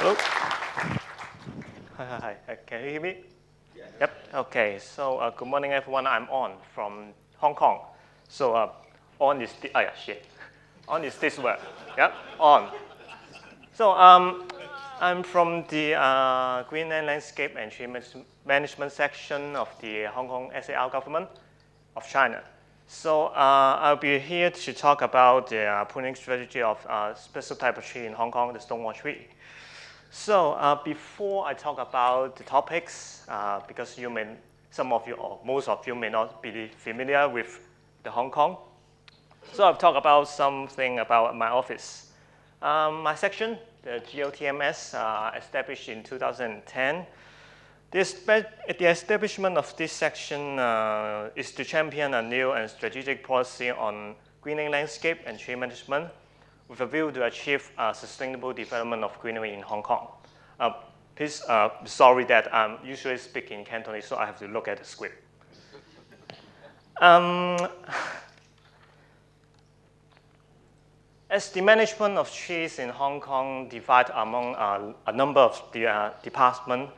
Hello. Hi. Can you hear me? Yeah. Yep. Okay. So good morning, everyone. I'm On from Hong Kong. So On is On is this word. Yep. On. So I'm from the Greenland Landscape and Tree Management section of the Hong Kong SAR government of China. So I'll be here to talk about the pruning strategy of special type of tree in Hong Kong, the stonewall tree. So before I talk about the topics, because some of you or most of you may not be familiar with the Hong Kong, so I'll talk about something about my office. My section, the GOTMS, established in 2010. The establishment of this section is to champion a new and strategic policy on greening landscape and tree management with a view to achieve sustainable development of greenery in Hong Kong. Please, sorry that I'm usually speaking in Cantonese, so I have to look at the script. As the management of trees in Hong Kong divide among a number of the departments,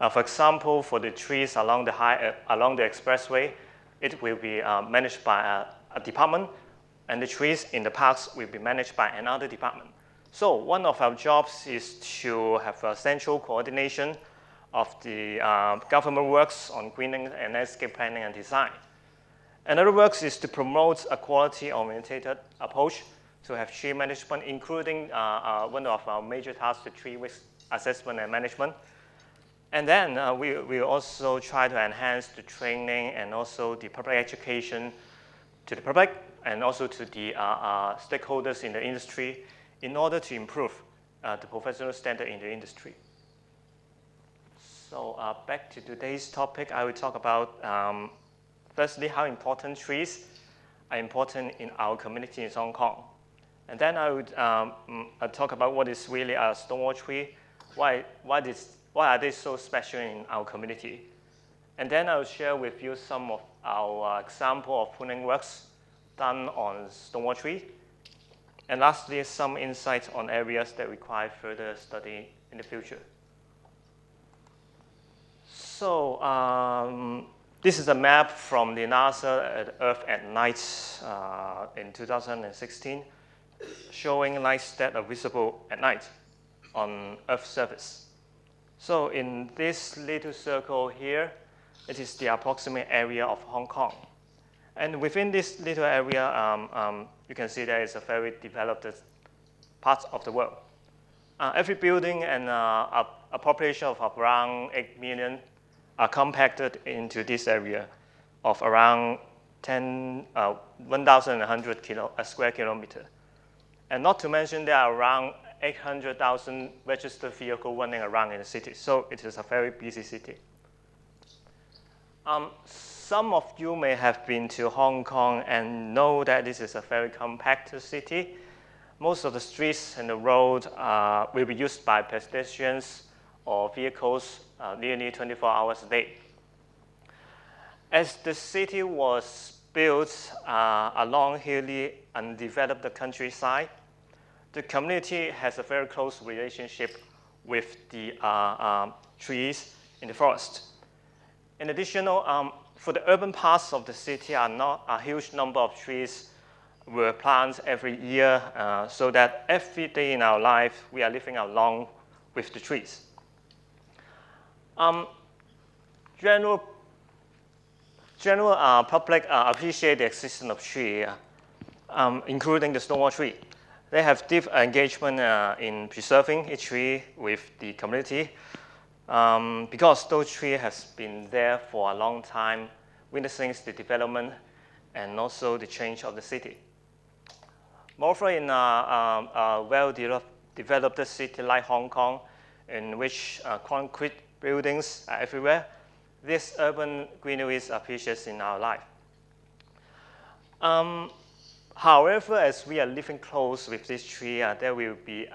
for example, for the trees along the expressway, it will be managed by a department, and the trees in the parks will be managed by another department. So one of our jobs is to have a central coordination of the government works on greening and landscape planning and design. Another work is to promote a quality-oriented approach to have tree management, including one of our major tasks, the tree risk assessment and management. And then we also try to enhance the training and also the public education to the public and also to the stakeholders in the industry in order to improve the professional standard in the industry. So back to today's topic, I will talk about, firstly, how important trees are important in our community in Hong Kong. And then I would talk about what is really a stonewall tree, why are they so special in our community? And then I'll share with you some of our example of pruning works done on stonewall tree. And lastly, some insights on areas that require further study in the future. So this is a map from the NASA at Earth at night in 2016, showing lights that are visible at night on Earth's surface. So in this little circle here, it is the approximate area of Hong Kong. And within this little area, you can see there is a very developed part of the world. Every building and a population of around 8 million are compacted into this area of around 1,100 square kilometers. And not to mention there are around 800,000 registered vehicles running around in the city. So it is a very busy city. Some of you may have been to Hong Kong and know that this is a very compact city. Most of the streets and the road will be used by pedestrians or vehicles nearly 24 hours a day. As the city was built along hilly undeveloped countryside, the community has a very close relationship with the trees in the forest. In addition, for the urban parts of the city, a huge number of trees were planted every year, so that every day in our life, we are living along with the trees. General public appreciate the existence of tree, including the stonewall tree. They have deep engagement in preserving a tree with the community because those trees has been there for a long time, witnessing the development and also the change of the city. Moreover, in a well-developed city like Hong Kong, in which concrete buildings are everywhere, this urban greenery is appreciated in our life. However, as we are living close with this tree, there will be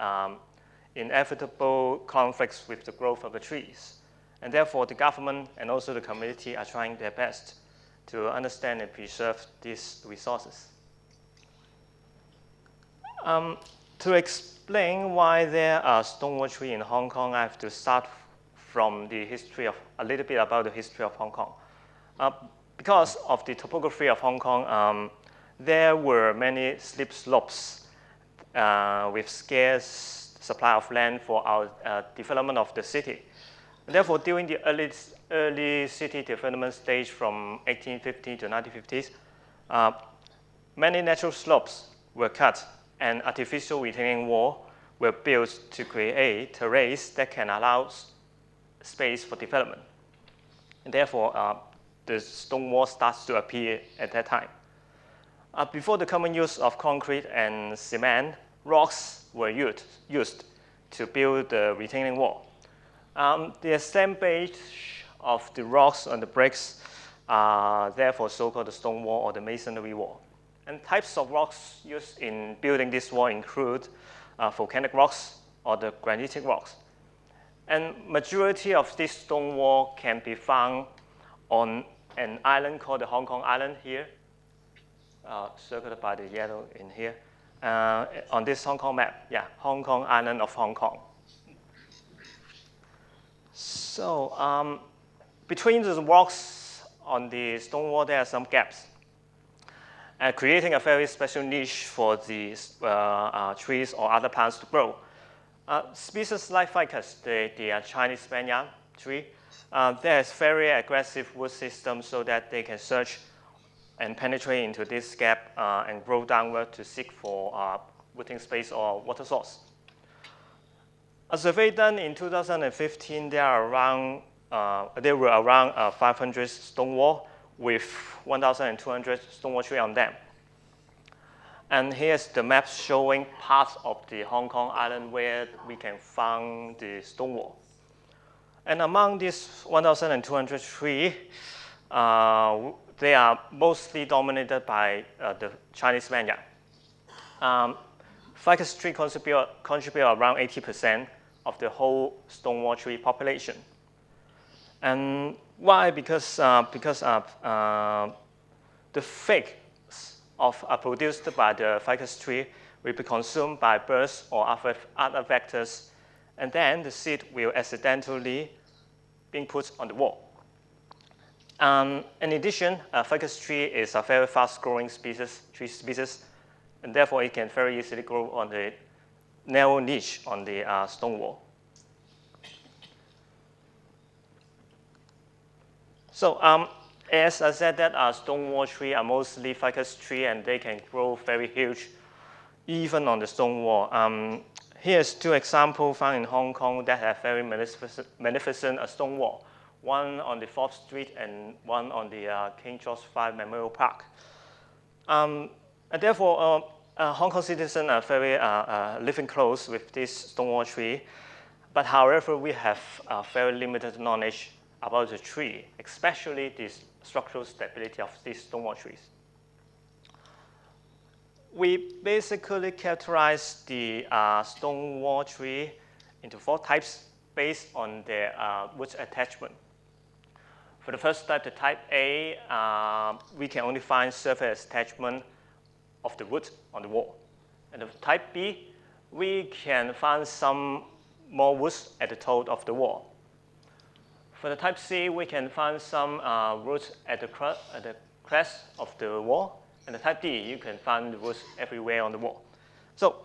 inevitable conflicts with the growth of the trees. And therefore, the government and also the community are trying their best to understand and preserve these resources. To explain why there are stonewall trees in Hong Kong, I have to start from the history of, a little bit about the history of Hong Kong. Because of the topography of Hong Kong, there were many steep slopes with scarce supply of land for our development of the city. Therefore, during the early city development stage from 1850 to 1950s, many natural slopes were cut and artificial retaining wall were built to create terraces that can allow space for development. And therefore, the stone wall starts to appear at that time. Before the common use of concrete and cement, rocks were used to build the retaining wall. The assemblage of the rocks and the bricks are therefore so-called the stone wall or the masonry wall. And types of rocks used in building this wall include volcanic rocks or the granitic rocks. And majority of this stone wall can be found on an island called the Hong Kong Island here, circled by the yellow in here, on this Hong Kong map. Yeah, Hong Kong Island of Hong Kong. So between the rocks on the stone wall, there are some gaps, creating a very special niche for these trees or other plants to grow. Species like Ficus, the Chinese banyan tree, there's very aggressive root system so that they can search and penetrate into this gap and grow downward to seek for rooting space or water source. A survey done in 2015, there were around 500 stone wall with 1,200 stone wall trees on them. And here's the map showing parts of the Hong Kong Island where we can find the stone wall. And among these 1,200 trees, they are mostly dominated by the Chinese banyan. Ficus tree contribute around 80% of the whole stone wall tree population. And why? Because the figs are produced by the ficus tree will be consumed by birds or other vectors, and then the seed will accidentally being put on the wall. In addition, a ficus tree is a very fast-growing tree species, and therefore it can very easily grow on the narrow niche on the stone wall. So as I said, that stone wall trees are mostly ficus trees, and they can grow very huge, even on the stone wall. Here's two examples found in Hong Kong that have very magnificent stone wall. One on the 4th Street and one on the King George V Memorial Park. And therefore, Hong Kong citizens are very living close with this stone wall tree. But however, we have very limited knowledge about the tree, especially the structural stability of these stone wall trees. We basically characterize the stone wall tree into 4 types based on their root attachment. For the first type, the type A, we can only find surface attachment of the root on the wall. And the type B, we can find some more roots at the toe of the wall. For the type C, we can find some roots at the crest of the wall. And the type D, you can find the roots everywhere on the wall. So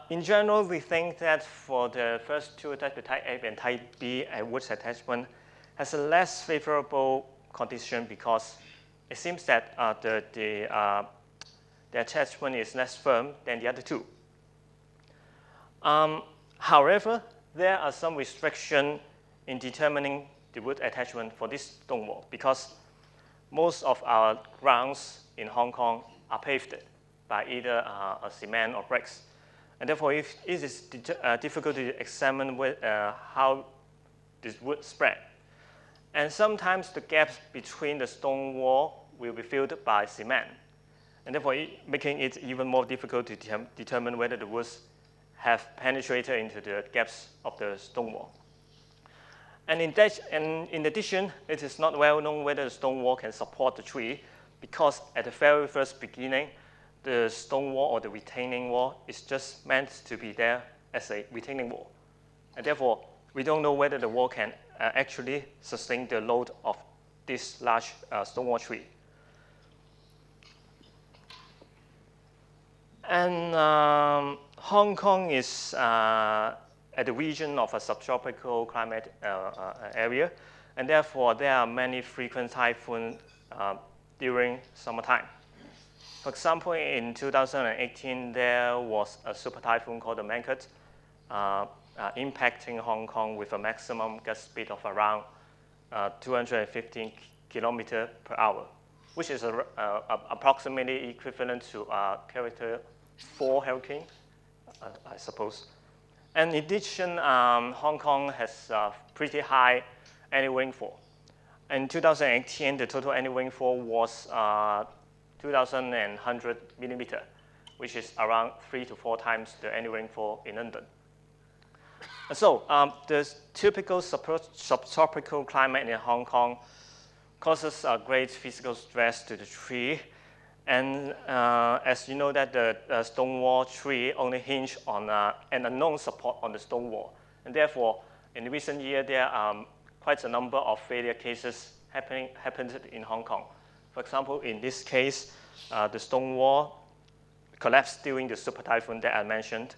in general, we think that for the first 2 types, the type A and type B, a root attachment has a less favorable condition because it seems that the attachment is less firm than the other 2. However, there are some restrictions in determining the root attachment for this stone wall because most of our grounds in Hong Kong are paved by either cement or bricks. And therefore, it is difficult to examine how this root spread. And sometimes the gaps between the stone wall will be filled by cement. And therefore, making it even more difficult to determine whether the roots have penetrated into the gaps of the stone wall. And in addition, it is not well known whether the stone wall can support the tree because at the very first beginning, the stone wall or the retaining wall is just meant to be there as a retaining wall. And therefore, we don't know whether the wall can actually sustain the load of this large stone wall tree. And Hong Kong is at the region of a subtropical climate area, and therefore there are many frequent typhoons during summertime. For example, in 2018, there was a super typhoon called the Mangkhut, impacting Hong Kong with a maximum gust speed of around 215 kilometers per hour, which is approximately equivalent to a Category 4 hurricane, I suppose. And in addition, Hong Kong has pretty high annual rainfall. In 2018, the total annual rainfall was 2,100 millimeters, which is around 3 to 4 times the annual rainfall in London. And so the typical subtropical climate in Hong Kong causes a great physical stress to the tree. And as you know, that the stone wall tree only hinge on an unknown support on the stone wall. And therefore, in recent years, there are quite a number of failure cases happened in Hong Kong. For example, in this case, the stone wall collapsed during the super typhoon that I mentioned.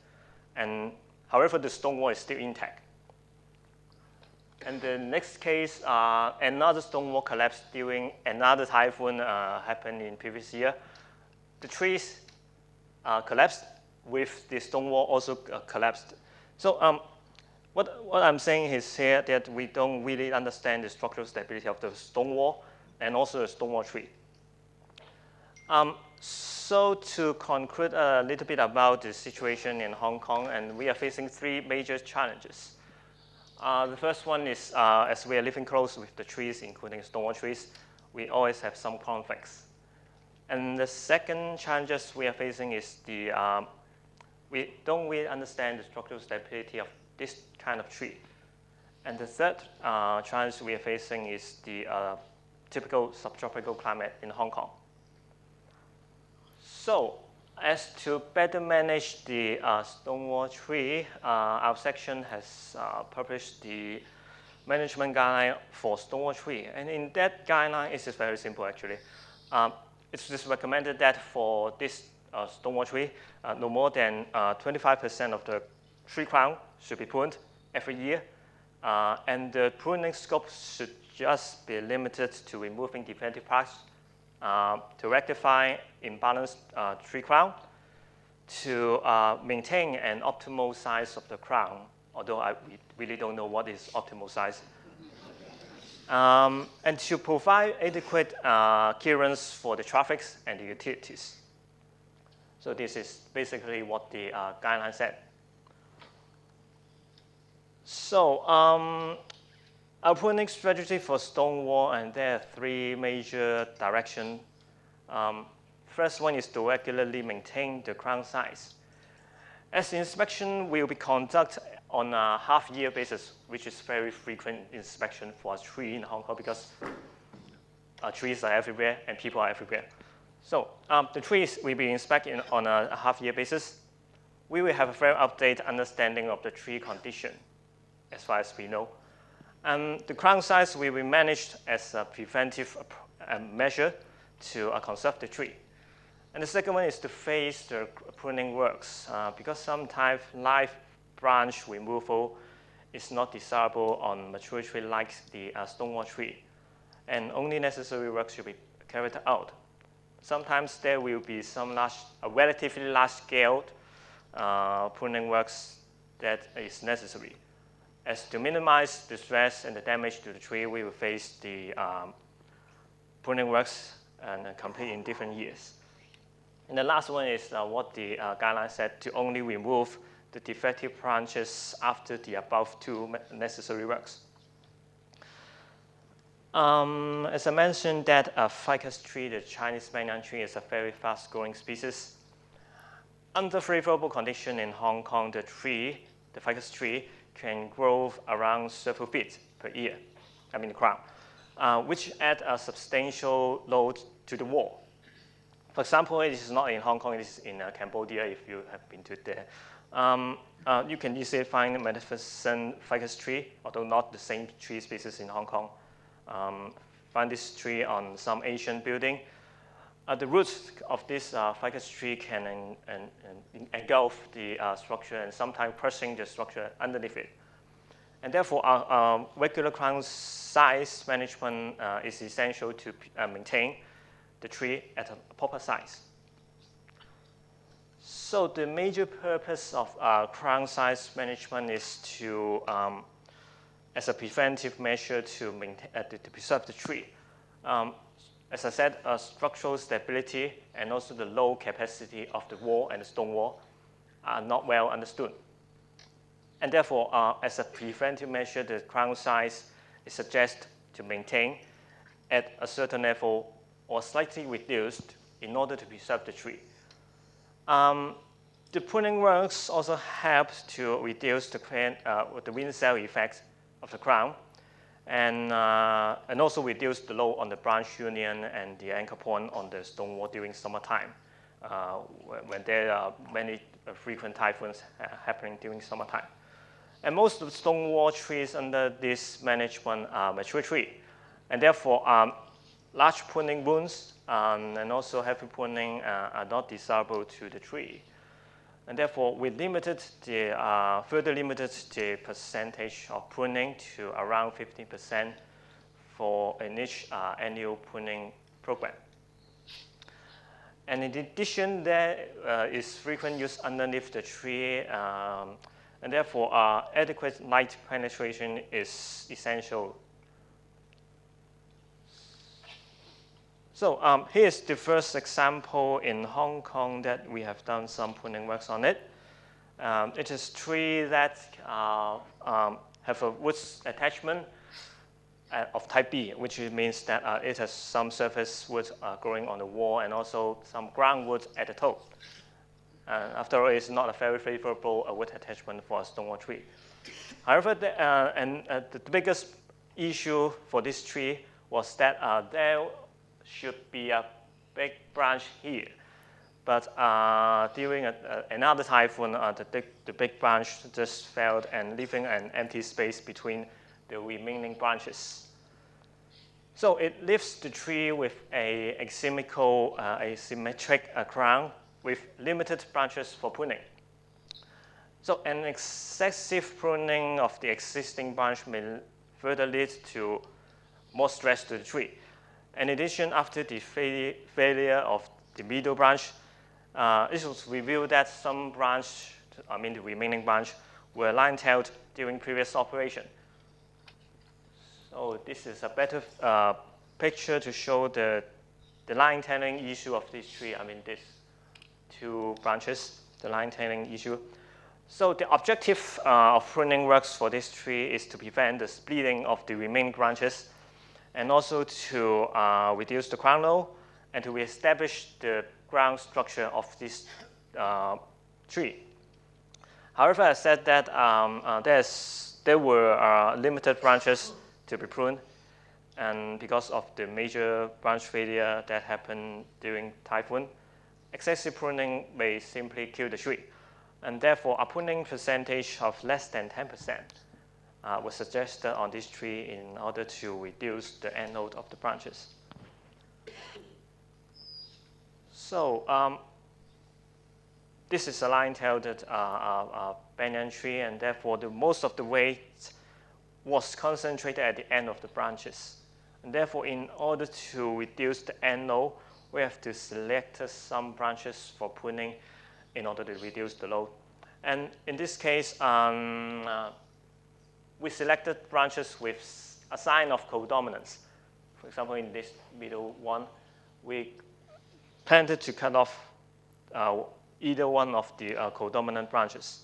And however, the stone wall is still intact. And the next case, another stone wall collapsed during another typhoon happened in previous year. The trees collapsed with the stone wall also collapsed. So what I'm saying is here that we don't really understand the structural stability of the stone wall and also the stone wall tree. So to conclude a little bit about the situation in Hong Kong, and we are facing 3 major challenges. The first one is, as we are living close with the trees, including stone wall trees, we always have some conflicts. And the second challenges we are facing is we don't really understand the structural stability of this kind of tree. And the third challenge we are facing is the typical subtropical climate in Hong Kong. So, as to better manage the stone wall tree, our section has published the management guideline for stone wall tree. And in that guideline, it's just very simple actually. It's just recommended that for this stone wall tree, no more than 25% of the tree crown should be pruned every year. And the pruning scope should just be limited to removing defective parts, to rectify imbalanced tree crown, to maintain an optimal size of the crown, although I really don't know what is optimal size. And to provide adequate clearance for the traffic and the utilities. So this is basically what the guideline said. So our pruning strategy for stone wall, and there are 3 major directions. First one is to regularly maintain the crown size. As the inspection will be conducted on a half-year basis, which is very frequent inspection for a tree in Hong Kong because trees are everywhere and people are everywhere. So the trees will be inspected on a half-year basis. We will have a very updated understanding of the tree condition, as far as we know. And the crown size will be managed as a preventive measure to conserve the tree. And the second one is to phase the pruning works, because sometimes live branch removal is not desirable on mature tree like the stone wall tree, and only necessary work should be carried out. Sometimes there will be some relatively large-scale pruning works that is necessary. As to minimize the stress and the damage to the tree, we will phase the pruning works and complete in different years. And the last one is what the guideline said, to only remove the defective branches after the above 2 necessary works. As I mentioned, that Ficus tree, the Chinese banyan tree, is a very fast-growing species. Under favorable condition in Hong Kong, the Ficus tree, can grow around several feet per year, the crown, which add a substantial load to the wall. For example, it is not in Hong Kong, it is in Cambodia if you have been to there. You can easily find a magnificent ficus tree, although not the same tree species in Hong Kong. Find this tree on some Asian building. The roots of this ficus tree can engulf the structure and sometimes crushing the structure underneath it. And therefore, regular crown size management is essential to maintain the tree at a proper size. So the major purpose of crown size management is to, as a preventive measure to preserve the tree. As I said, structural stability and also the low capacity of the wall and the stone wall are not well understood. And therefore, as a preventive measure, the crown size is suggested to maintain at a certain level or slightly reduced in order to preserve the tree. The pruning works also help to reduce the wind cell effect of the crown and also reduce the load on the branch union and the anchor point on the stone wall during summertime when there are many frequent typhoons happening during summertime. And most of the stone wall trees under this management are mature trees, and therefore large pruning wounds and also heavy pruning are not desirable to the tree. And therefore, we further limited the percentage of pruning to around 15% for each annual pruning program. And in addition, there is frequent use underneath the tree, and therefore adequate light penetration is essential. So here's the first example in Hong Kong that we have done some pruning works on it. It is a tree that have a wood attachment of type B, which means that it has some surface wood growing on the wall and also some groundwood at the top. After all, it's not a very favorable wood attachment for a stone wall tree. However, the biggest issue for this tree was that there should be a big branch here. But during another typhoon, the big branch just fell and leaving an empty space between the remaining branches. So it leaves the tree with a asymmetric crown with limited branches for pruning. So an excessive pruning of the existing branch may further lead to more stress to the tree. In addition, after the failure of the middle branch, it was revealed that some the remaining branch, were line-tailed during previous operation. So this is a better picture to show the line-tailing issue of this tree. These two branches, the line-tailing issue. So the objective of pruning works for this tree is to prevent the splitting of the remaining branches and also to reduce the crown load and to reestablish the ground structure of this tree. However, I said that there were limited branches to be pruned, and because of the major branch failure that happened during typhoon, excessive pruning may simply kill the tree, and therefore a pruning percentage of less than 10% was suggested on this tree in order to reduce the end load of the branches. So this is a line-tailed banyan tree, and therefore most of the weight was concentrated at the end of the branches. And therefore, in order to reduce the end load, we have to select some branches for pruning in order to reduce the load. And in this case, we selected branches with a sign of codominance. For example, in this middle one, we planted to cut off either one of the codominant branches.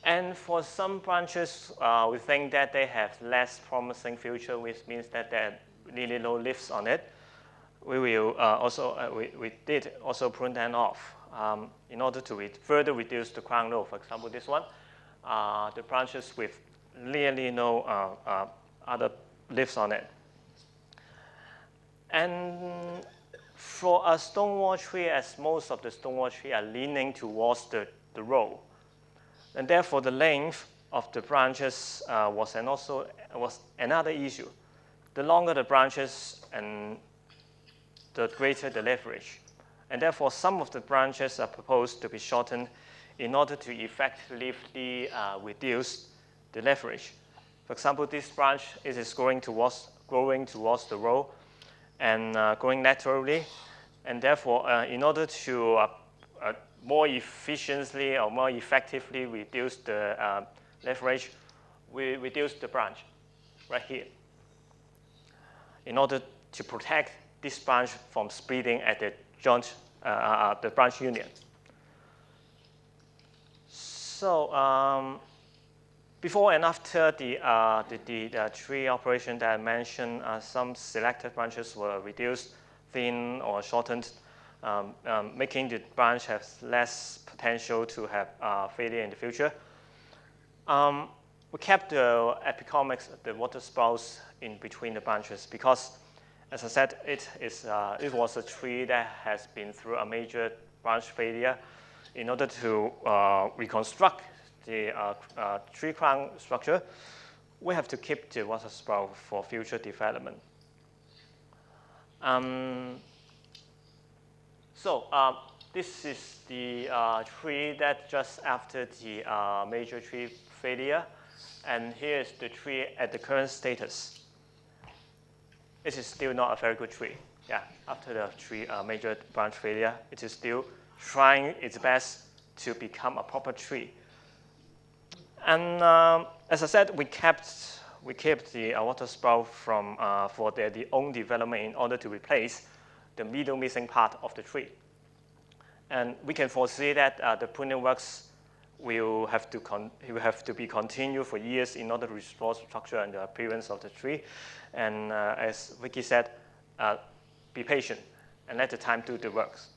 And for some branches, we think that they have less promising future, which means that there are really low leaves on it. We will we did also prune them off in order to further reduce the crown load. For example, this one, the branches with nearly no other leaves on it. And For a stonewall tree, as most of the stonewall trees are leaning towards the row, and therefore the length of the branches was another issue. The longer the branches, and the greater the leverage. And therefore, some of the branches are proposed to be shortened in order to effectively reduce the leverage. For example, this branch is growing towards the row and going laterally. And therefore, in order to more efficiently or more effectively reduce the leverage, we reduce the branch right here in order to protect this branch from splitting at the joint, the branch union. So before and after the tree operation that I mentioned, some selected branches were reduced, thinned, or shortened, making the branch have less potential to have failure in the future. We kept the epicomics, the water sprouts, in between the branches because, as I said, it was a tree that has been through a major branch failure. In order to reconstruct the tree crown structure, we have to keep the water sprout for future development. This is the tree that just after the major tree failure, and here is the tree at the current status. It is still not a very good tree. Yeah, after the tree major branch failure, it is still trying its best to become a proper tree. And as I said, we kept the water sprout for their own development in order to replace the middle missing part of the tree. And we can foresee that the pruning works will have to be continued for years in order to restore structure and the appearance of the tree. And as Vicky said, be patient and let the time do the works.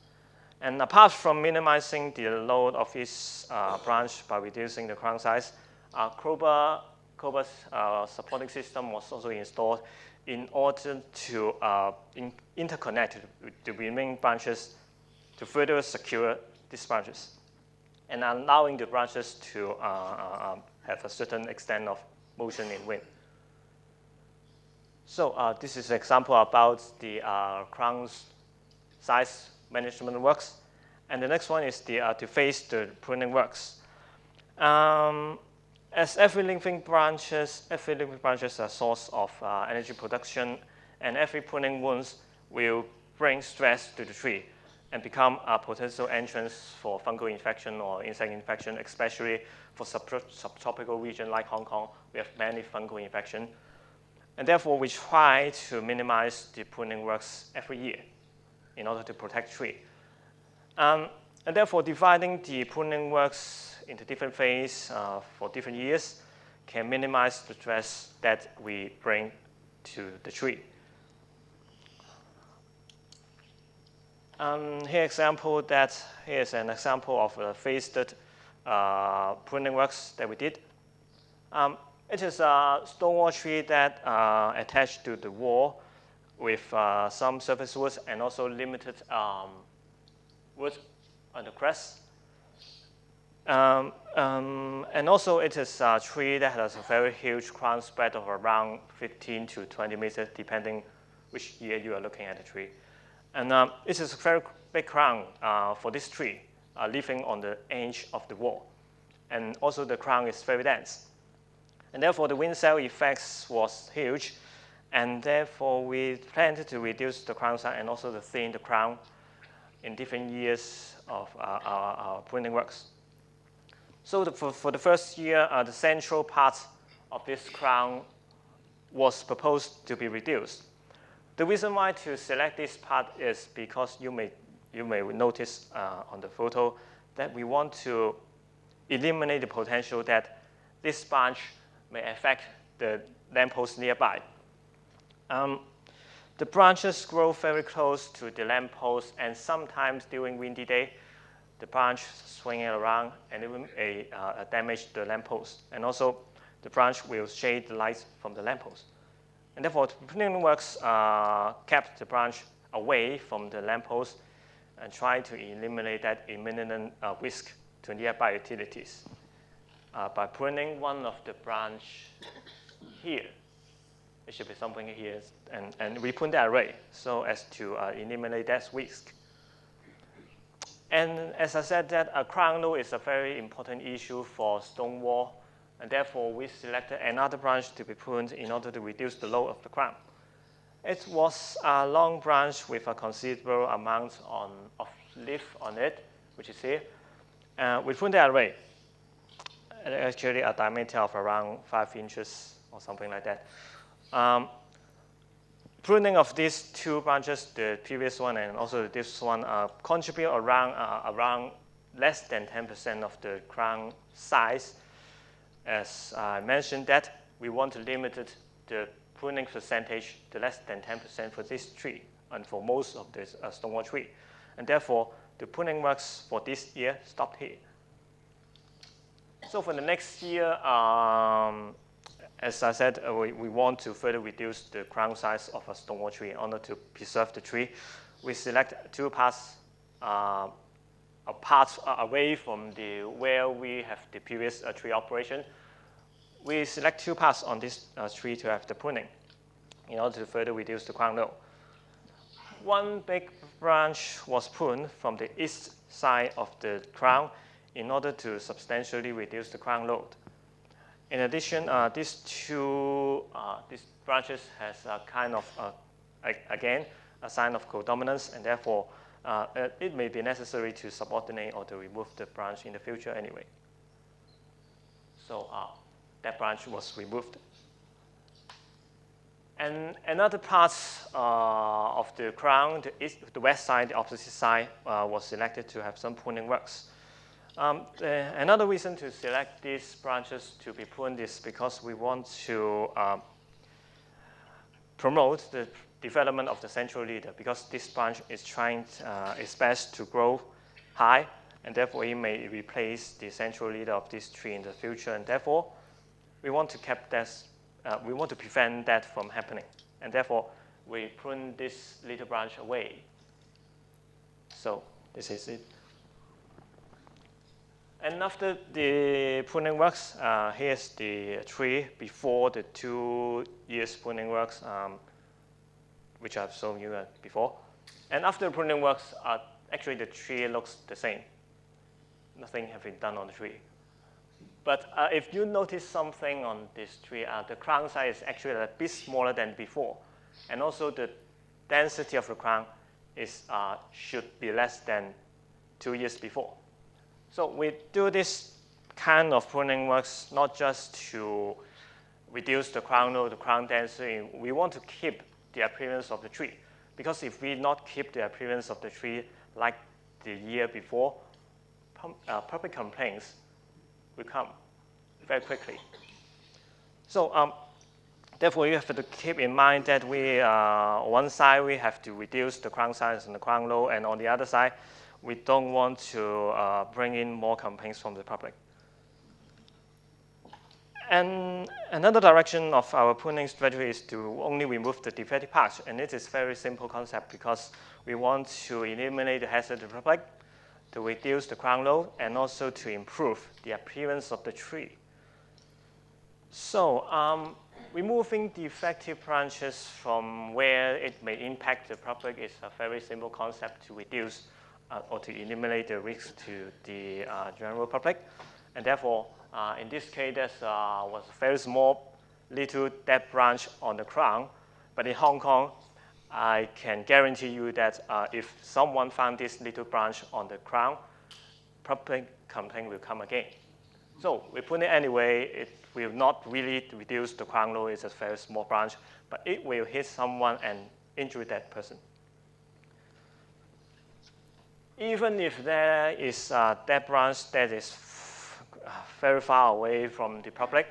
And apart from minimizing the load of each branch by reducing the crown size, Koba's supporting system was also installed in order to interconnect the remaining branches to further secure these branches and allowing the branches to have a certain extent of motion in wind. So this is an example about the crown size management works. And the next one is to face the pruning works. As every living branches are a source of energy production, and every pruning wounds will bring stress to the tree and become a potential entrance for fungal infection or insect infection, especially for subtropical region like Hong Kong. We have many fungal infection. And therefore, we try to minimize the pruning works every year in order to protect tree. And therefore, dividing the pruning works into different phases for different years can minimize the stress that we bring to the tree. Here's an example of a phased pruning works that we did. It is a stonewall tree that attached to the wall with some surface woods and also limited wood on the crest. And also it is a tree that has a very huge crown spread of around 15 to 20 meters, depending which year you are looking at the tree. And it is a very big crown for this tree, living on the edge of the wall. And also the crown is very dense. And therefore the wind cell effects was huge. And therefore we planned to reduce the crown size and also to thin the crown in different years of our pruning works. So for the first year, the central part of this crown was proposed to be reduced. The reason why to select this part is because you may notice on the photo that we want to eliminate the potential that this branch may affect the lamppost nearby. The branches grow very close to the lamppost, and sometimes during windy day, the branch swinging around and it will damage the lamppost. And also, the branch will shade the light from the lamppost. And therefore, the pruning works kept the branch away from the lamppost and try to eliminate that imminent risk to nearby utilities by pruning one of the branch here. It should be something here, and we prune the array so as to eliminate that risk. And as I said, that a crown load is a very important issue for stone wall, and therefore we selected another branch to be pruned in order to reduce the load of the crown. It was a long branch with a considerable amount of leaf on it, which is here. We pruned the array, actually a diameter of around 5 inches or something like that. Pruning of these two branches, the previous one and also this one, contribute around less than 10% of the crown size. As I mentioned that we want to limit the pruning percentage to less than 10% for this tree and for most of this stonewall tree. And therefore, the pruning works for this year stopped here. So for the next year, as I said, we want to further reduce the crown size of a stonewall tree in order to preserve the tree. We select two parts, away from where we have the previous tree operation. We select two parts on this tree to have the pruning in order to further reduce the crown load. One big branch was pruned from the east side of the crown in order to substantially reduce the crown load. In addition, these branches has a kind of, again, a sign of codominance, and therefore it may be necessary to subordinate or to remove the branch in the future anyway. So that branch was removed. And another part of the crown, the west side, the opposite side, was selected to have some pruning works. Another reason to select these branches to be pruned is because we want to promote the development of the central leader, because this branch is trying its best to grow high, and therefore it may replace the central leader of this tree in the future, and therefore we want to keep this, we want to prevent that from happening, and therefore we prune this little branch away. So this is it. And after the pruning works, here's the tree before the 2 years pruning works, which I've shown you before. And after the pruning works, actually the tree looks the same. Nothing has been done on the tree. But if you notice something on this tree, the crown size is actually a bit smaller than before. And also the density of the crown should be less than 2 years before. So we do this kind of pruning works not just to reduce the crown load, the crown density. We want to keep the appearance of the tree. Because if we not keep the appearance of the tree like the year before, public complaints will come very quickly. So therefore, you have to keep in mind that on one side, we have to reduce the crown size and the crown load, and on the other side, we don't want to bring in more complaints from the public. And another direction of our pruning strategy is to only remove the defective parts. And it is a very simple concept because we want to eliminate the hazard to the public, to reduce the crown load, and also to improve the appearance of the tree. So removing defective branches from where it may impact the public is a very simple concept to reduce or to eliminate the risk to the general public. And therefore, in this case, there was a very small little dead branch on the crown. But in Hong Kong, I can guarantee you that if someone found this little branch on the crown, public complaint will come again. So we prune it anyway. It will not really reduce the crown load. It's a very small branch, but it will hit someone and injure that person. Even if there is a dead branch that is very far away from the public,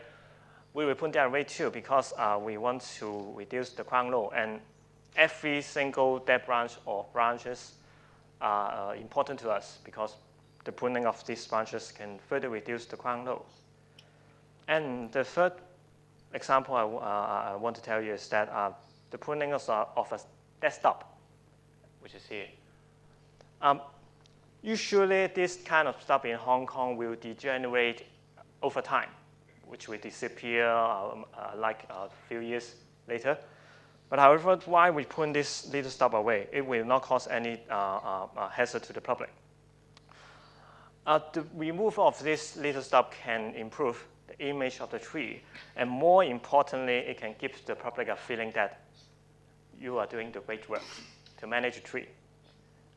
we will prune that away too because we want to reduce the crown load. And every single dead branch or branches are important to us because the pruning of these branches can further reduce the crown load. And the third example I want to tell you is that the pruning of a dead stub. which is here. Usually, this kind of stuff in Hong Kong will degenerate over time, which will disappear like a few years later. But however, why we prune this little stub away? It will not cause any hazard to the public. The removal of this little stub can improve the image of the tree, and more importantly, it can give the public a feeling that you are doing the great work to manage the tree,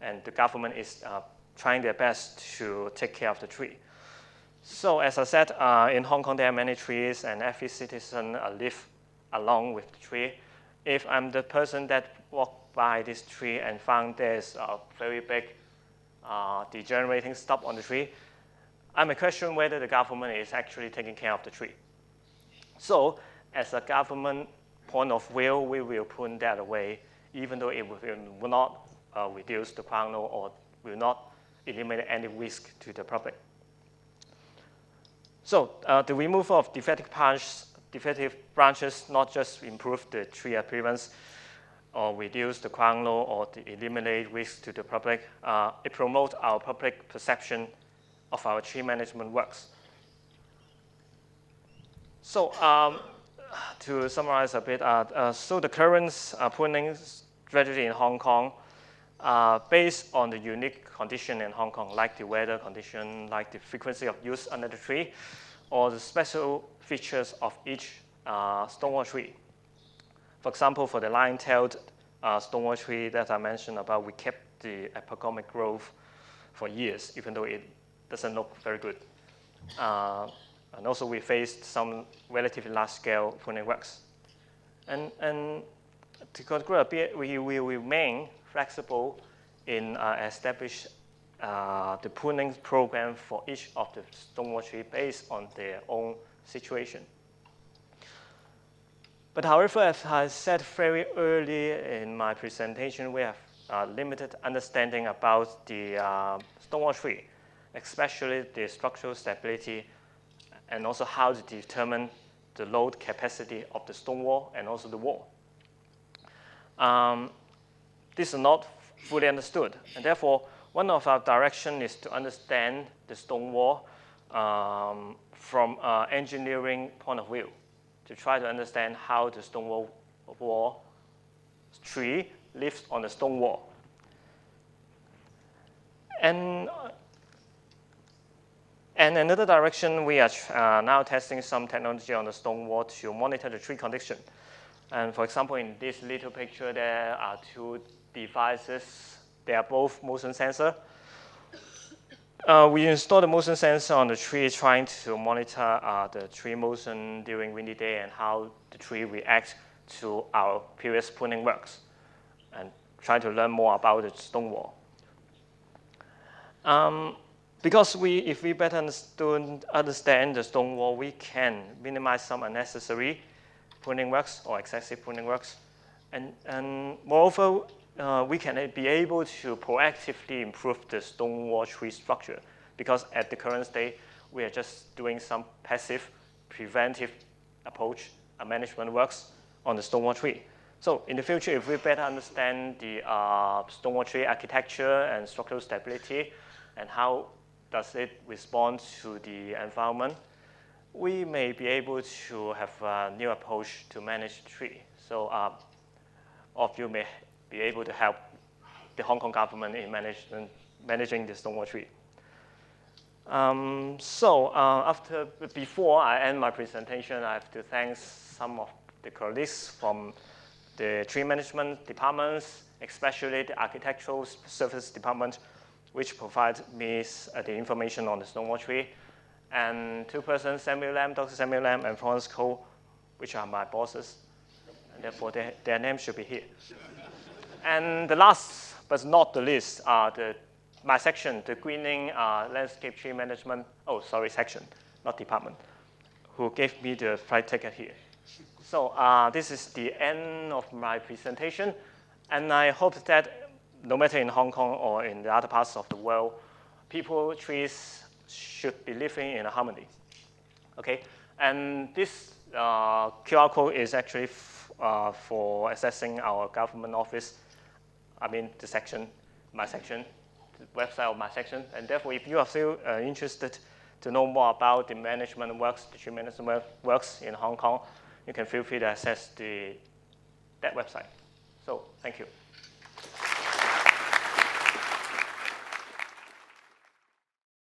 and the government is trying their best to take care of the tree. So as I said, in Hong Kong, there are many trees, and every citizen lives along with the tree. If I'm the person that walked by this tree and found there's a very big degenerating stub on the tree, I may question whether the government is actually taking care of the tree. So as a government point of view, we will prune that away, even though it will not reduce the crown law or will not eliminate any risk to the public. So the removal of defective branches not just improve the tree appearance or reduce the crown law or eliminate risk to the public, it promotes our public perception of our tree management works. So to summarize a bit, so the current pruning strategy in Hong Kong based on the unique condition in Hong Kong, like the weather condition, like the frequency of use under the tree, or the special features of each stonewall tree. For example, for the lion-tailed stonewall tree that I mentioned about, we kept the apicomic growth for years, even though it doesn't look very good. And also we faced some relatively large-scale pruning works. And to conclude a bit, we will remain flexible in establish the pruning program for each of the stonewall tree based on their own situation. But however, as I said very early in my presentation, we have limited understanding about the stonewall tree, especially the structural stability and also how to determine the load capacity of the stone wall and also the wall. This is not fully understood, and therefore, one of our directions is to understand the stone wall from an engineering point of view, to try to understand how the stone wall tree lives on the stone wall. And another direction, we are now testing some technology on the stone wall to monitor the tree condition. And for example, in this little picture, there are two devices. They are both motion sensor. We install the motion sensor on the tree, trying to monitor the tree motion during windy day and how the tree reacts to our previous pruning works, and try to learn more about the stone wall. Because if we better understand the stone wall, we can minimize some unnecessary pruning works or excessive pruning works. And moreover, we can be able to proactively improve the stone wall tree structure, because at the current state, we are just doing some passive, preventive approach management works on the stone wall tree. So in the future, if we better understand the stone wall tree architecture and structural stability, and how does it respond to the environment, we may be able to have a new approach to manage the tree. So all of you may be able to help the Hong Kong government in managing the stone wall tree. Before I end my presentation, I have to thank some of the colleagues from the tree management departments, especially the architectural service department, which provides me the information on the stone wall tree, and two persons, Dr. Samuel Lam and Florence Cole, which are my bosses, and therefore their names should be here. And the last but not the least are my section, the greening landscape tree management, section, not department, who gave me the flight ticket here. So this is the end of my presentation, and I hope that no matter in Hong Kong or in the other parts of the world, people, trees should be living in harmony. Okay, and this QR code is actually for accessing our government office I mean the section, my section, the website of my section. And therefore, if you are still interested to know more about the management works, the tree management works in Hong Kong, you can feel free to access that website. So thank you.